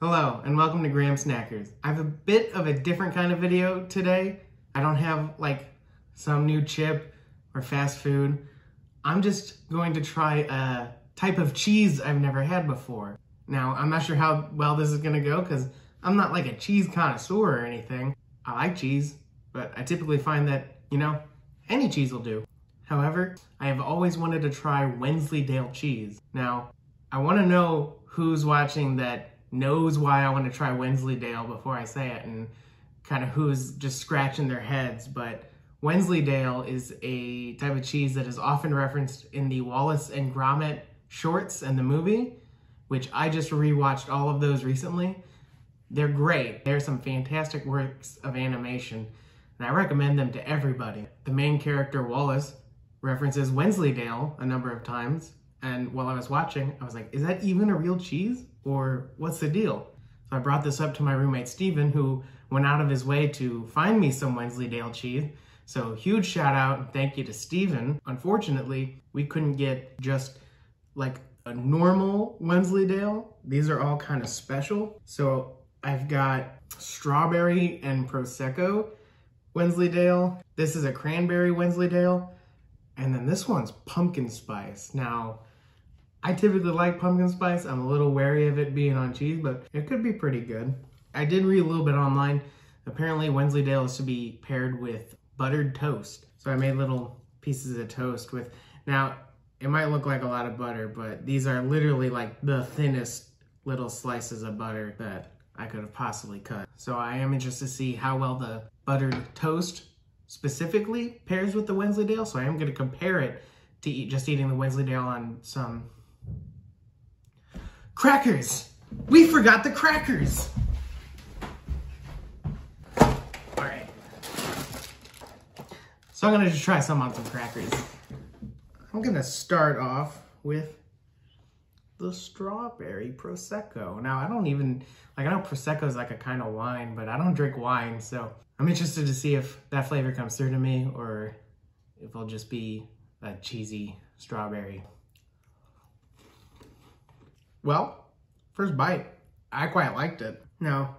Hello and welcome to Graham Snackers. I have a bit of a different kind of video today. I don't have like some new chip or fast food. I'm just going to try a type of cheese I've never had before. Now, I'm not sure how well this is gonna go because I'm not like a cheese connoisseur or anything. I like cheese, but I typically find that, any cheese will do. However, I have always wanted to try Wensleydale cheese. Now, I want to know who's watching that knows why I want to try Wensleydale before I say it, and kind of who's just scratching their heads. But Wensleydale is a type of cheese that is often referenced in the Wallace and Gromit shorts and the movie, which I just rewatched all of those recently. They're great. They're some fantastic works of animation, and I recommend them to everybody. The main character, Wallace, references Wensleydale a number of times, and while I was watching, I was like, is that even a real cheese? Or what's the deal? So I brought this up to my roommate, Steven, who went out of his way to find me some Wensleydale cheese. So huge shout out and thank you to Steven. Unfortunately, we couldn't get just like a normal Wensleydale. These are all kind of special. So I've got strawberry and Prosecco Wensleydale. This is a cranberry Wensleydale. And then this one's pumpkin spice. Now, I typically like pumpkin spice. I'm a little wary of it being on cheese, but it could be pretty good. I did read a little bit online. Apparently Wensleydale is to be paired with buttered toast. So I made little pieces of toast with, now it might look like a lot of butter, but these are literally like the thinnest little slices of butter that I could have possibly cut. So I am interested to see how well the buttered toast specifically pairs with the Wensleydale. So I am going to compare it to just eating the Wensleydale on some crackers. We forgot the crackers. All right. So I'm gonna just try some on some crackers. I'm gonna start off with the strawberry Prosecco. Now I don't even, I know Prosecco is like a kind of wine, but I don't drink wine. So I'm interested to see if that flavor comes through to me or if it'll just be a cheesy strawberry. Well, first bite, I quite liked it. Now,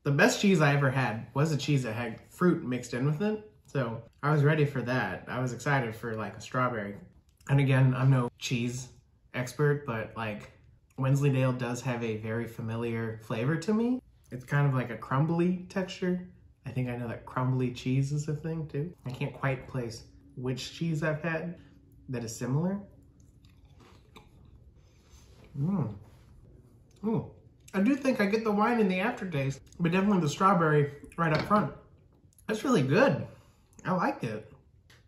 the best cheese I ever had was a cheese that had fruit mixed in with it. So I was ready for that. I was excited for like a strawberry. And again, I'm no cheese expert, but like Wensleydale does have a very familiar flavor to me. It's kind of like a crumbly texture. I think I know that crumbly cheese is a thing too. I can't quite place which cheese I've had that is similar. I do think I get the wine in the aftertaste, but definitely the strawberry right up front. That's really good. I like it.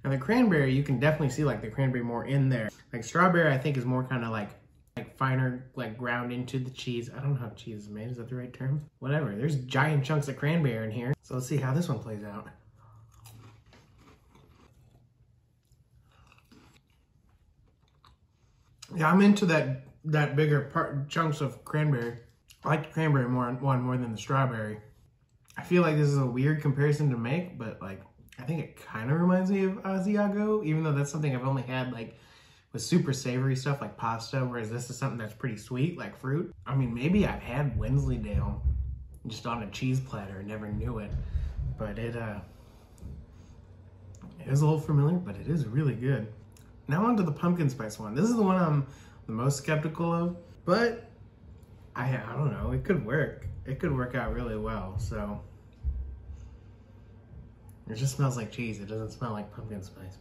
And the cranberry, you can definitely see like the cranberry more in there. Like strawberry, I think is more kind of like finer, like ground into the cheese. I don't know how cheese is made. Is that the right term? Whatever. There's giant chunks of cranberry in here. So let's see how this one plays out. Yeah, I'm into that bigger chunks of cranberry. I like the cranberry more than the strawberry. I feel like this is a weird comparison to make, but like I think it kind of reminds me of Asiago, even though that's something I've only had like with super savory stuff like pasta, whereas this is something that's pretty sweet like fruit. I mean, maybe I've had Wensleydale just on a cheese platter and never knew it, but it is a little familiar, but it is really good. Now on to the pumpkin spice one. This is the one I'm the most skeptical of, but I don't know, it could work. It could work out really well, so. It just smells like cheese. It doesn't smell like pumpkin spice.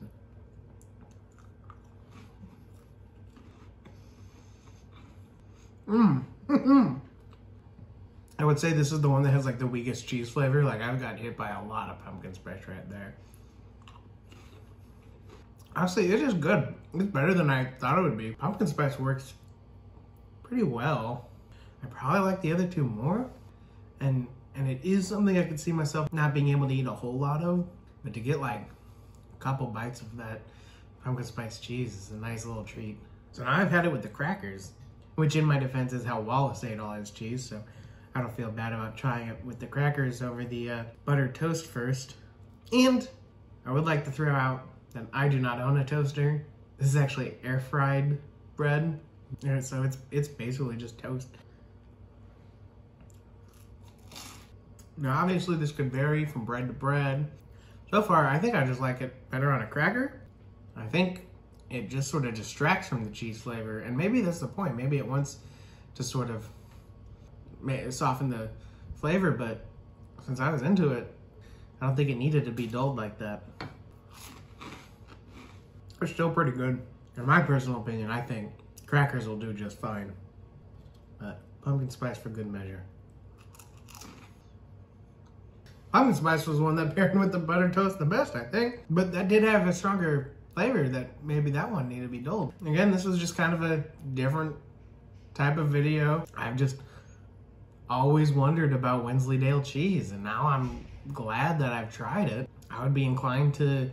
I would say this is the one that has like the weakest cheese flavor. Like I've got hit by a lot of pumpkin spice right there. Honestly, it is good. It's better than I thought it would be. Pumpkin spice works pretty well. I probably like the other two more. And it is something I could see myself not being able to eat a whole lot of. But to get like a couple bites of that pumpkin spice cheese is a nice little treat. So now I've had it with the crackers, which in my defense is how Wallace ate all his cheese. So I don't feel bad about trying it with the crackers over the buttered toast first. And I would like to throw out that I do not own a toaster. This is actually air fried bread. And so it's basically just toast. Now, obviously, this could vary from bread to bread. So far, I think I just like it better on a cracker. I think it just sort of distracts from the cheese flavor, and maybe that's the point. Maybe it wants to sort of soften the flavor, but since I was into it, I don't think it needed to be dulled like that. It's still pretty good. In my personal opinion, I think crackers will do just fine, but pumpkin spice for good measure. Pumpkin spice was one that paired with the butter toast the best, I think. But that did have a stronger flavor that maybe that one needed to be dulled. Again, this was just kind of a different type of video. I've just always wondered about Wensleydale cheese, and now I'm glad that I've tried it. I would be inclined to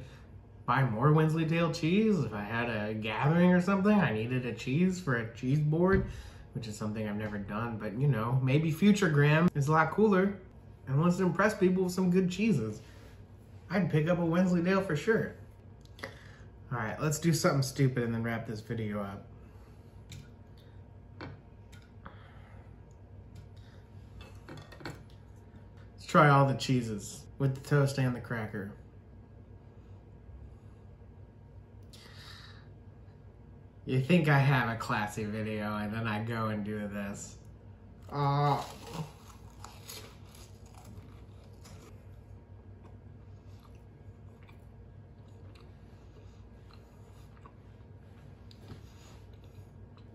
buy more Wensleydale cheese if I had a gathering or something. I needed a cheese for a cheese board, which is something I've never done, but you know, maybe future Graham is a lot cooler and wants to impress people with some good cheeses. I'd pick up a Wensleydale for sure. All right, let's do something stupid and then wrap this video up. Let's try all the cheeses with the toast and the cracker. You think I have a classy video and then I go and do this. All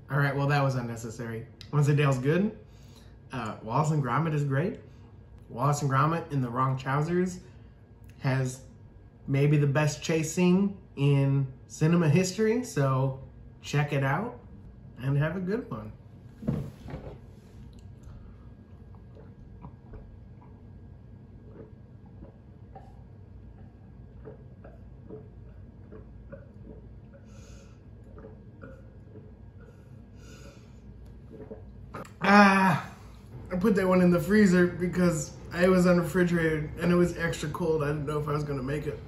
right, well, that was unnecessary. Wensleydale's good. Wallace and Gromit is great. Wallace and Gromit in the wrong trousers has maybe the best chase scene in cinema history, so check it out and have a good one. I put that one in the freezer because it was unrefrigerated and it was extra cold. I didn't know if I was gonna make it.